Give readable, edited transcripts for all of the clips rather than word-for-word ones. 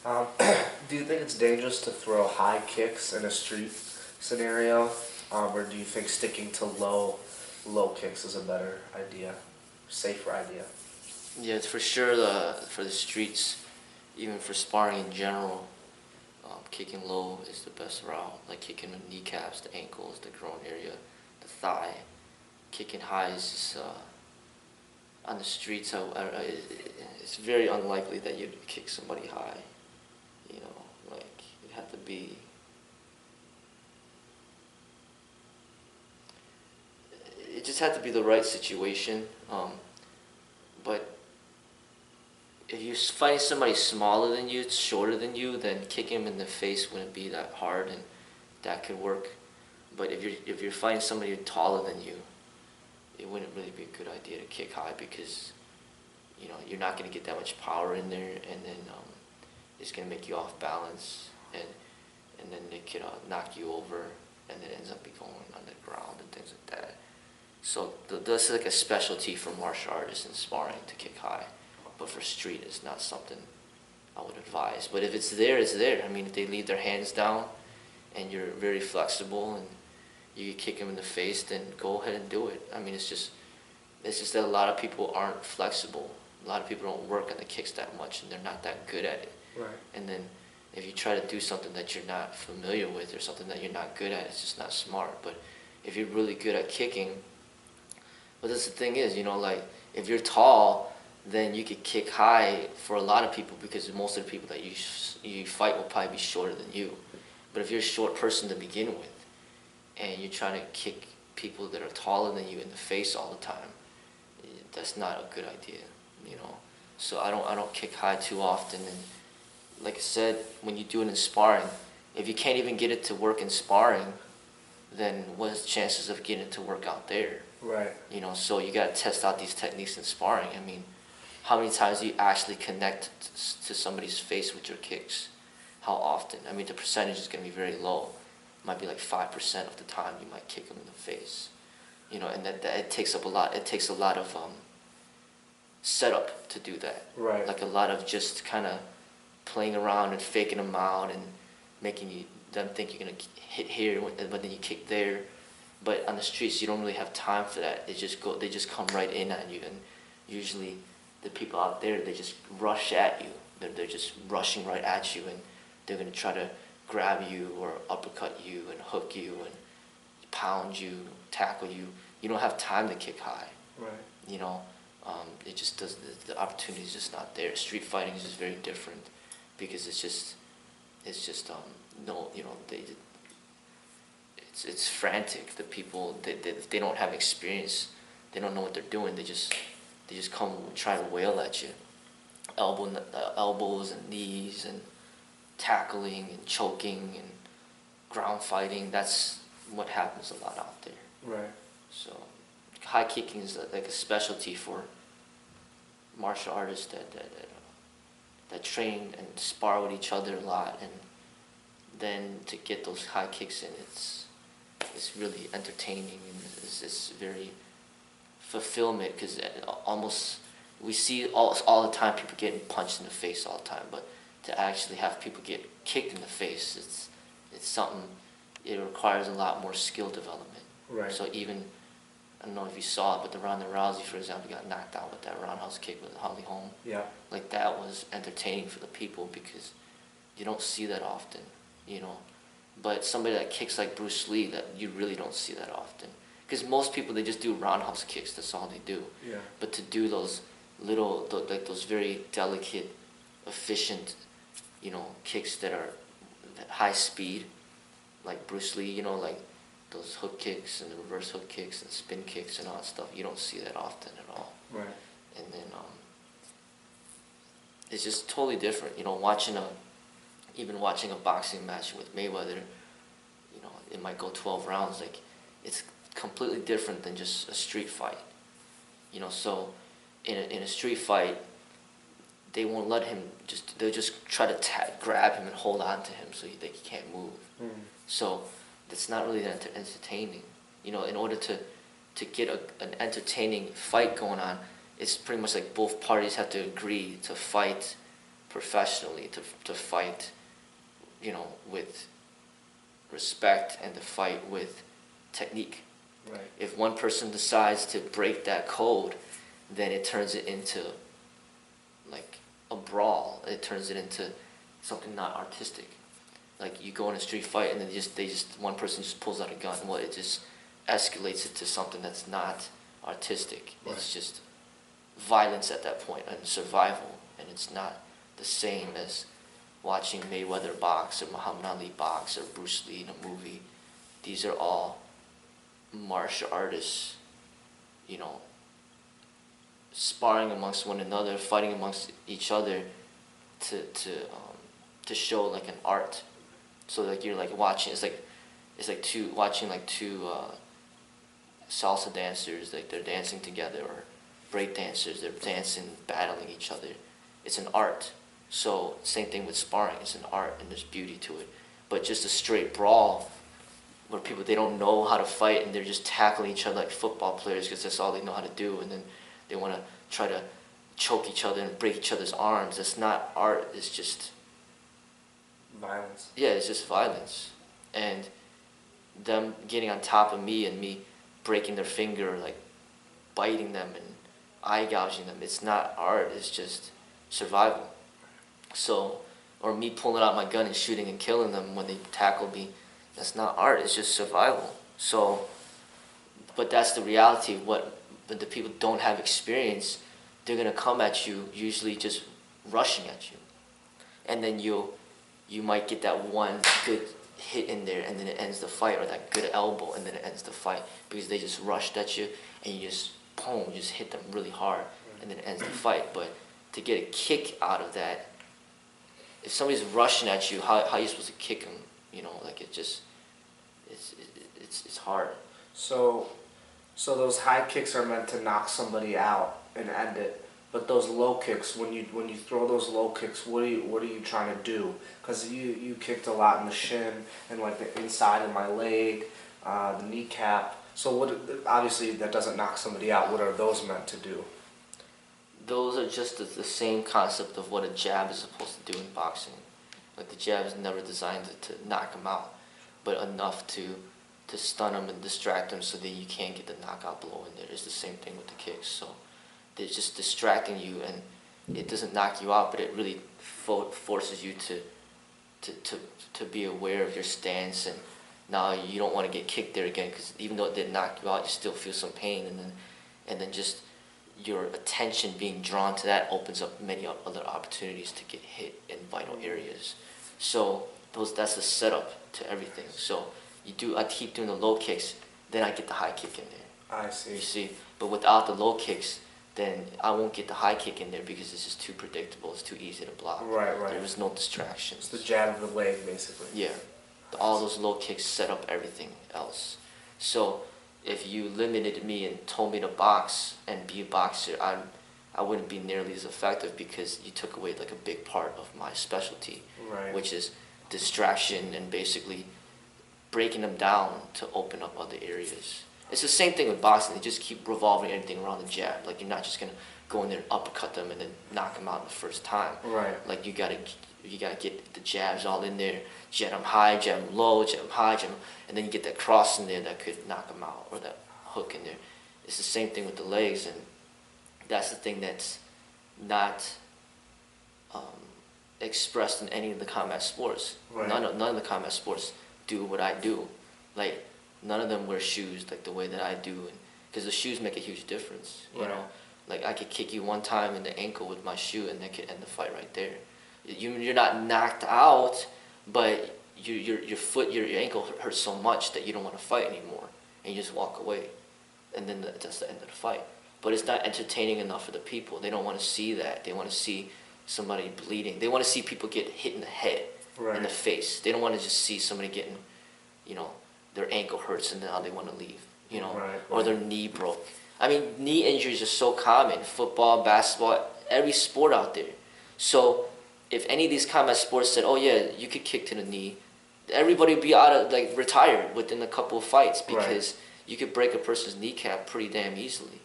Um, do you think it's dangerous to throw high kicks in a street scenario, or do you think sticking to low kicks is a better idea, safer idea? Yeah, it's for sure for the streets, even for sparring in general, kicking low is the best route. Like kicking the kneecaps, the ankles, the groin area, the thigh. Kicking high is just on the streets. It's very unlikely that you'd kick somebody high. You know, like it'd have to be. It just had to be the right situation. But if you're fighting somebody smaller than you, shorter than you, then kicking him in the face wouldn't be that hard, and that could work. But if you're fighting somebody taller than you, it wouldn't really be a good idea to kick high because you're not going to get that much power in there, and then it's going to make you off balance, and then it could knock you over, and then it ends up be going on the ground and things like that. So that's like a specialty for martial artists and sparring to kick high, but for street it's not something I would advise. But if it's there, it's there. I mean, if they leave their hands down and you're very flexible and you kick them in the face, then go ahead and do it. I mean, it's just that a lot of people aren't flexible. A lot of people don't work on the kicks that much, and they're not that good at it. Right. And then if you try to do something that you're not familiar with or something that you're not good at, it's just not smart. But if you're really good at kicking, but that's the thing is, like if you're tall, then you could kick high for a lot of people because most of the people that you fight will probably be shorter than you. But if you're a short person to begin with, and you're trying to kick people that are taller than you in the face all the time, that's not a good idea, So I don't kick high too often. And like I said, when you do it in sparring, if you can't even get it to work in sparring, then what's the chances of getting it to work out there? Right. So you got to test out these techniques in sparring. I mean, how many times do you actually connect to somebody's face with your kicks? How often? I mean, the percentage is going to be very low. It might be like 5% of the time you might kick them in the face. And that it takes up a lot. It takes a lot of setup to do that. Right. Like a lot of just kind of playing around and faking them out and making them think you're going to hit here, but then you kick there. But on the streets, you don't really have time for that. They just come right in on you, and usually the people out there, they just rush at you. They're just rushing right at you, and they're gonna try to grab you or uppercut you and hook you and pound you, tackle you. You don't have time to kick high. Right. It just does. The opportunity is just not there. Street fighting is just very different because it's just no, it's frantic. The people they don't have experience. They don't know what they're doing. They just come and try to wail at you, elbows and knees and tackling and choking and ground fighting. That's what happens a lot out there. Right. So high kicking is like a specialty for martial artists that train and spar with each other a lot, and then to get those high kicks in, it's really entertaining, and it's very fulfillment because almost we see all the time people getting punched in the face all the time, but to actually have people get kicked in the face, it's something. It requires a lot more skill development. Right. So even I don't know if you saw it, but the Ronda Rousey, for example, got knocked out with that roundhouse kick with Holly Holm. Yeah. Like that was entertaining for the people because you don't see that often, But somebody that kicks like Bruce Lee, that you really don't see that often. Because most people, they just do roundhouse kicks. That's all they do. Yeah. But to do those little, like those very delicate, efficient, kicks that are at high speed, like Bruce Lee, like those hook kicks and the reverse hook kicks and spin kicks and all that stuff, you don't see that often at all. Right. And then it's just totally different. Even watching a boxing match with Mayweather, it might go 12 rounds. Like, it's completely different than just a street fight. So in a street fight, they won't let him they'll just try to grab him and hold on to him so he can't move. Mm. So it's not really that entertaining. In order to get an entertaining fight going on, it's pretty much like both parties have to agree to fight professionally, to fight, with respect and to fight with technique. Right. If one person decides to break that code, then it turns it into like a brawl. It turns it into something not artistic. Like you go in a street fight and then one person just pulls out a gun. Well, it just escalates it to something that's not artistic. Right. It's just violence at that point and survival, and it's not the same as watching Mayweather box or Muhammad Ali box or Bruce Lee in a movie. These are all martial artists, sparring amongst one another, fighting amongst each other to show like an art. So like you're like watching, it's like two salsa dancers, like they're dancing together, or break dancers, they're dancing, battling each other. It's an art. So same thing with sparring, it's an art and there's beauty to it. But just a straight brawl where people, they don't know how to fight and they're just tackling each other like football players because that's all they know how to do, and then they want to try to choke each other and break each other's arms. That's not art, it's just violence. Yeah, it's just violence. And them getting on top of me and me breaking their finger, like biting them and eye gouging them, it's not art, it's just survival. So, or me pulling out my gun and shooting and killing them when they tackle me, that's not art, it's just survival. So, but that's the reality of what when the people don't have experience, they're gonna come at you, usually just rushing at you. And then you might get that one good hit in there and then it ends the fight, or that good elbow and then it ends the fight because they just rushed at you and you just, boom, you just hit them really hard and then it ends the fight. But to get a kick out of that, if somebody's rushing at you, how are you supposed to kick them? Like it's hard. So those high kicks are meant to knock somebody out and end it. But those low kicks, when you throw those low kicks, what are you trying to do? Because you kicked a lot in the shin and like the inside of my leg, the kneecap. So obviously that doesn't knock somebody out. What are those meant to do? Those are just the same concept of what a jab is supposed to do in boxing. Like the jab is never designed to knock them out, but enough to stun them and distract them so that you can't get the knockout blow in there. It's the same thing with the kicks. So they're just distracting you, and it doesn't knock you out, but it really forces you to be aware of your stance, and now you don't want to get kicked there again, because even though it did knock you out, you still feel some pain, and then just your attention being drawn to that opens up many other opportunities to get hit in vital areas. So that's the setup to everything. So I keep doing the low kicks, then I get the high kick in there. I see. You see, but without the low kicks, then I won't get the high kick in there because it's just too predictable. It's too easy to block. Right. There was no distractions. It's the jab of the leg, basically. Yeah. All those low kicks set up everything else. So if you limited me and told me to box and be a boxer, I wouldn't be nearly as effective because you took away like a big part of my specialty, right, which is distraction and basically breaking them down to open up other areas. It's the same thing with boxing. They just keep revolving everything around the jab. Like you're not just gonna go in there and uppercut them and then knock them out the first time. Right. Like you gotta get the jabs all in there. Jab them high, jab them low, jab them high, jab them, and then you get that cross in there that could knock them out, or that hook in there. It's the same thing with the legs, and that's the thing that's not expressed in any of the combat sports. Right. None of the combat sports do what I do. Like none of them wear shoes like the way that I do, because the shoes make a huge difference. You know, like I could kick you one time in the ankle with my shoe, and that could end the fight right there. You're not knocked out, but your foot, your ankle hurts so much that you don't want to fight anymore, and you just walk away, and then that's the end of the fight. But it's not entertaining enough for the people. They don't want to see that. They want to see somebody bleeding. They want to see people get hit in the head, in the face. They don't want to just see somebody getting, their ankle hurts and now they want to leave, or their knee broke. I mean, knee injuries are so common. Football, basketball, every sport out there. So if any of these combat sports said, oh yeah, you could kick to the knee, everybody would be retired within a couple of fights, because you could break a person's kneecap pretty damn easily.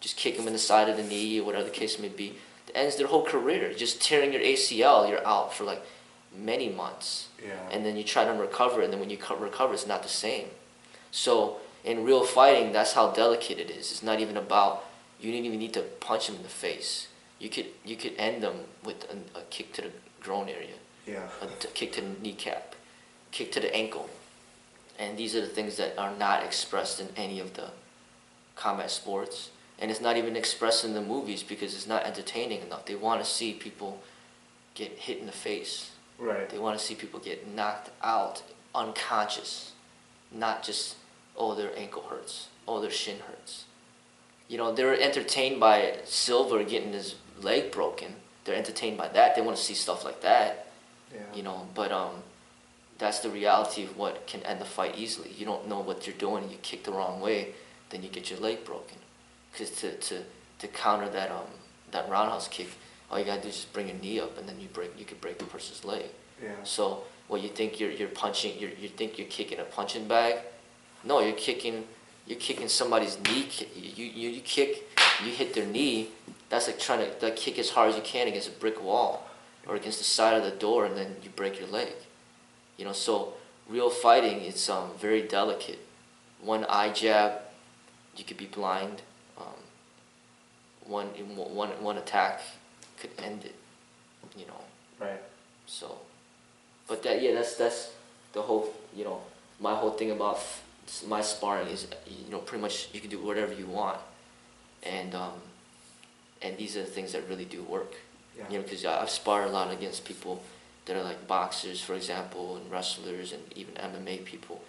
Just kick them in the side of the knee or whatever the case may be. It ends their whole career. Just tearing your ACL, you're out for like many months. Yeah. And then you try to recover, and then when you recover, it's not the same. So in real fighting, that's how delicate it is. It's not even about, you didn't even need to punch them in the face. You could end them with a kick to the groin area, Yeah. a kick to the kneecap, kick to the ankle. And these are the things that are not expressed in any of the combat sports. And it's not even expressed in the movies because it's not entertaining enough. They want to see people get hit in the face. Right. They want to see people get knocked out unconscious, not just, oh, their ankle hurts, oh, their shin hurts. You know, they're entertained by Silver getting his leg broken. They're entertained by that. They want to see stuff like that. Yeah. You know, but that's the reality of what can end the fight easily. You don't know what you're doing, you kick the wrong way, then you get your leg broken. Because to counter that roundhouse kick, all you gotta do is just bring your knee up, and then you could break the person's leg. Yeah. So what you think you're punching, you think you're kicking a punching bag? No, you're kicking somebody's knee. You hit their knee. That's like trying to kick as hard as you can against a brick wall or against the side of the door, and then you break your leg. You know, so real fighting, it's very delicate. One eye jab, you could be blind. One attack could end it. You know. Right. So, but that's the whole, you know, my whole thing about my sparring is, you know, pretty much you can do whatever you want, and these are the things that really do work. Yeah. You know, because I've sparred a lot against people that are like boxers, for example, and wrestlers, and even MMA people,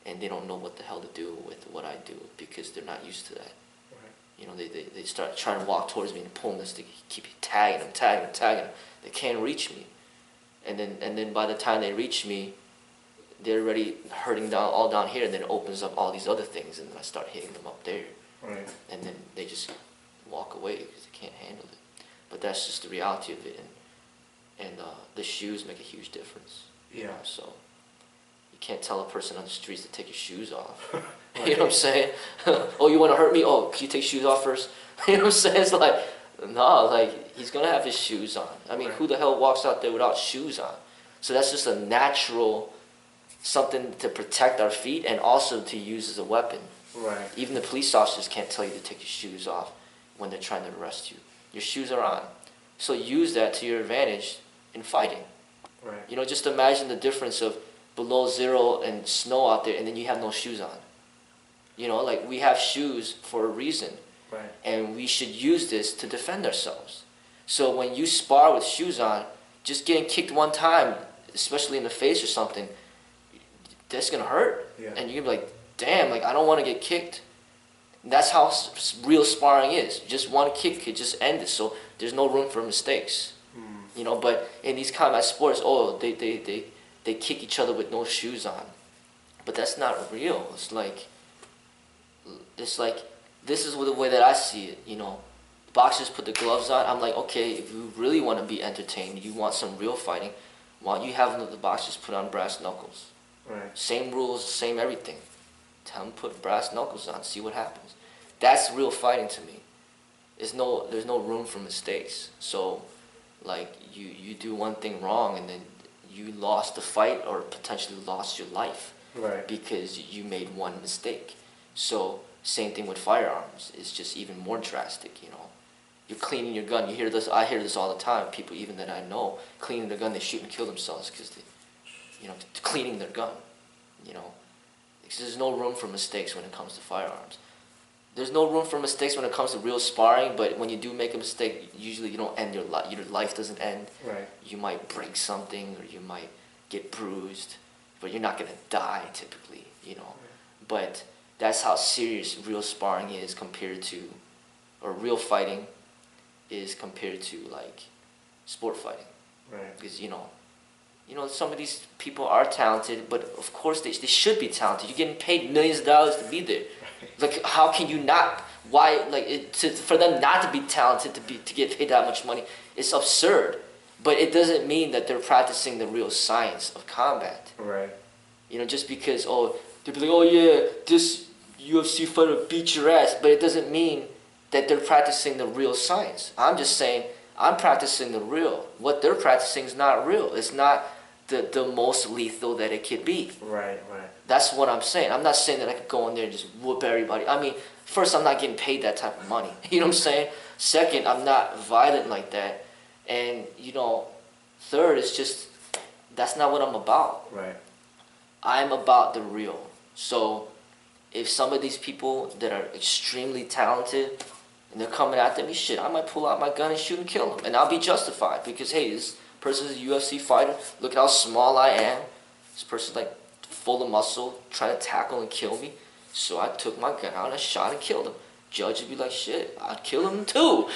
and they don't know what the hell to do with what I do because they're not used to that. Right. You know, they start trying to walk towards me and pull this to keep tagging them. They can't reach me, and then by the time they reach me, they're already hurting all down here, and then it opens up all these other things, and then I start hitting them up there. Right. And then they just walk away because they can't handle it. But that's just the reality of it, and the shoes make a huge difference. Yeah. So you can't tell a person on the streets to take your shoes off. Right. You know what I'm saying? Oh, you want to hurt me? Oh, can you take shoes off first? You know what I'm saying? It's like, no, like, he's going to have his shoes on. I mean, Right. who the hell walks out there without shoes on? So that's just a natural something to protect our feet and also to use as a weapon. Right. Even the police officers can't tell you to take your shoes off when they're trying to arrest you. Your shoes are on. So use that to your advantage in fighting. Right. You know, just imagine the difference of below zero and snow out there, and then you have no shoes on. You know, like, we have shoes for a reason. Right. And we should use this to defend ourselves. So when you spar with shoes on, just getting kicked one time, especially in the face or something, that's going to hurt. Yeah. And you're going to be like, damn, like, I don't want to get kicked. And that's how real sparring is. Just one kick could just end it. So there's no room for mistakes. You know, but in these combat sports, oh, they kick each other with no shoes on. But that's not real. It's like, this is the way that I see it, you know. Boxers put the gloves on. I'm like, okay, if you really want to be entertained, you want some real fighting, why don't you have the boxers put on brass knuckles? Right. Same rules, same everything. Tell them put brass knuckles on, see what happens. That's real fighting to me. There's no room for mistakes. So, like, you do one thing wrong and then you lost the fight or potentially lost your life. Right. Because you made one mistake. So, same thing with firearms. It's just even more drastic, you know. You're cleaning your gun. You hear this. I hear this all the time. People even that I know cleaning their gun, they shoot and kill themselves because they, you know, cleaning their gun. You know, because there's no room for mistakes when it comes to firearms. There's no room for mistakes when it comes to real sparring. But when you do make a mistake, usually you don't end your life. Your life doesn't end. Right. You might break something or you might get bruised, but you're not gonna die typically. You know, but that's how serious real sparring is compared to, or real fighting is compared to, like, sport fighting. Right. Because, you know, some of these people are talented, but of course they should be talented. You're getting paid millions of dollars to be there. Like, how can you not? Why, like, for them not to be talented, to get paid that much money, it's absurd. But it doesn't mean that they're practicing the real science of combat. Right. You know, just because, oh, they'll be like, oh yeah, this UFC fighter beat your ass, but it doesn't mean that they're practicing the real science. I'm just saying, I'm practicing the real. What they're practicing is not real. It's not the most lethal that it could be. Right. That's what I'm saying. I'm not saying that I could go in there and just whoop everybody. I mean, first, I'm not getting paid that type of money. You know what I'm saying? Second, I'm not violent like that. And, third, it's just, that's not what I'm about. Right. I'm about the real. So, if some of these people that are extremely talented and they're coming after me, shit, I might pull out my gun and shoot and kill them. And I'll be justified because, hey, this person's a UFC fighter. Look at how small I am. This person's like full of muscle, trying to tackle and kill me. So I took my gun out and I shot and killed him. Judge would be like, shit, I'd kill him too.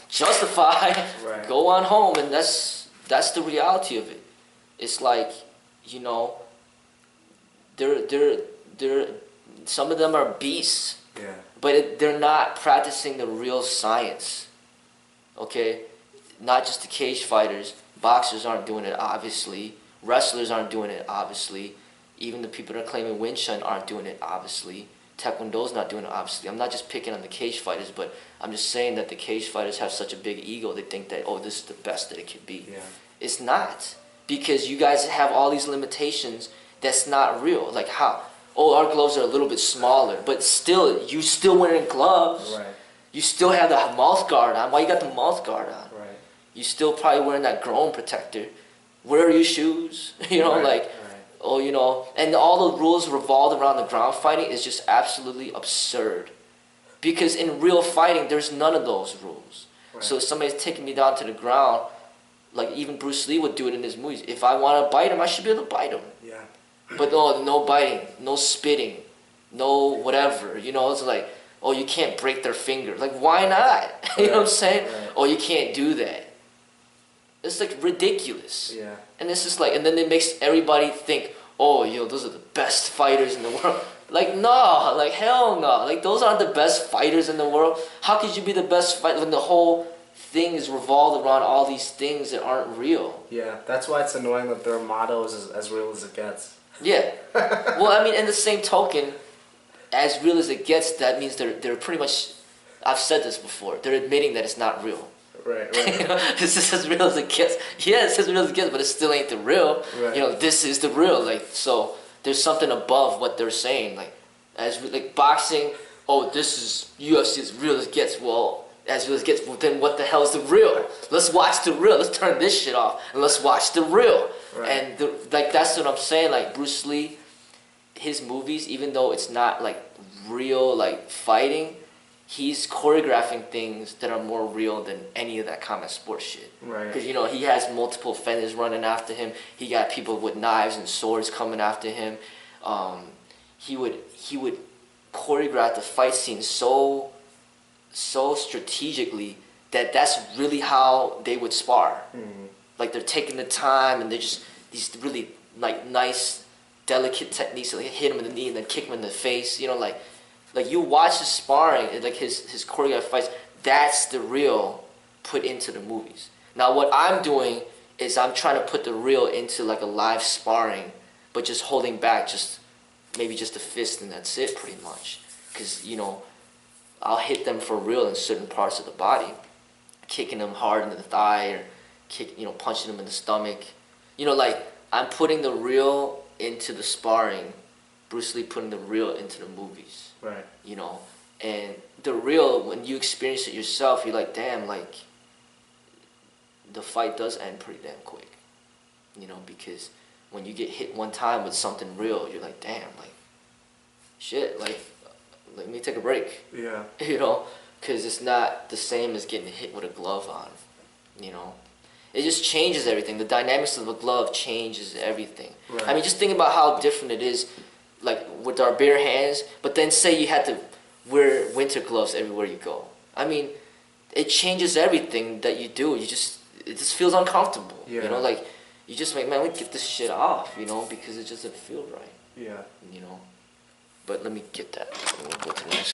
Justified. Right. Go on home. And that's the reality of it. It's like, they're some of them are beasts. Yeah. But they're not practicing the real science, okay? Not just the cage fighters. Boxers aren't doing it, obviously. Wrestlers aren't doing it, obviously. Even the people that are claiming Wing Chun aren't doing it, obviously. Taekwondo's not doing it, obviously. I'm not just picking on the cage fighters, but I'm just saying that the cage fighters have such a big ego. They think that, this is the best that it could be. Yeah. It's not. Because you guys have all these limitations that's not real. Like how? Oh, our gloves are a little bit smaller, but still, you still wearing gloves. Right. You still have the mouth guard on. Why you got the mouth guard on? Right. You still probably wearing that groin protector. Where are your shoes? Right. And all the rules revolved around the ground fighting is just absolutely absurd. Because in real fighting, there's none of those rules. Right. So if somebody's taking me down to the ground, like even Bruce Lee would do it in his movies. If I want to bite him, I should be able to bite him. Yeah. But no biting, no spitting, no whatever. It's like, you can't break their finger. Like, why not? You know what I'm saying? Right. You can't do that. It's like ridiculous. Yeah. And it's just like, and then it makes everybody think, those are the best fighters in the world. Like, no, like hell no. Like, those aren't the best fighters in the world. How could you be the best fighter when the whole thing is revolved around all these things that aren't real? Yeah, that's why it's annoying that their motto is as real as it gets. Yeah. Well, I mean, in the same token, as real as it gets, that means they're pretty much, I've said this before, they're admitting that it's not real. Right. This is as real as it gets. Yeah, it's as real as it gets, but it still ain't the real. Right. This is the real. Like, so there's something above what they're saying. Like, like boxing, this is UFC as real as it gets. Well, as real as it gets, well, then what the hell is the real? Let's watch the real. Let's turn this shit off and let's watch the real. Right. And that's what I'm saying. Like Bruce Lee, his movies, even though it's not like real like fighting, he's choreographing things that are more real than any of that common sports shit. Right. Because he has multiple fighters running after him. He got people with knives and swords coming after him. He would choreograph the fight scenes so strategically that's really how they would spar. Mm-hmm. Like they're taking the time and they're just these really like nice, delicate techniques. Like hit him in the knee and then kick him in the face. Like you watch his sparring, like his choreographed fights. That's the real put into the movies. Now what I'm doing is I'm trying to put the real into like a live sparring, but just holding back maybe just a fist and that's it pretty much. Because I'll hit them for real in certain parts of the body, kicking them hard in the thigh or punching them in the stomach. Like I'm putting the real into the sparring, Bruce Lee putting the real into the movies. Right. And the real, when you experience it yourself, you're like, damn, like the fight does end pretty damn quick. Because when you get hit one time with something real, you're like, damn, like shit, like let me take a break. Yeah. Because it's not the same as getting hit with a glove on. It just changes everything. The dynamics of a glove changes everything. Right. I mean, just think about how different it is, like with our bare hands. But then say you had to wear winter gloves everywhere you go. I mean, it changes everything that you do. It just feels uncomfortable. Yeah. Like you just like, man, we get this shit off. Because it just doesn't feel right. Yeah. But let me get that. We'll go to the next.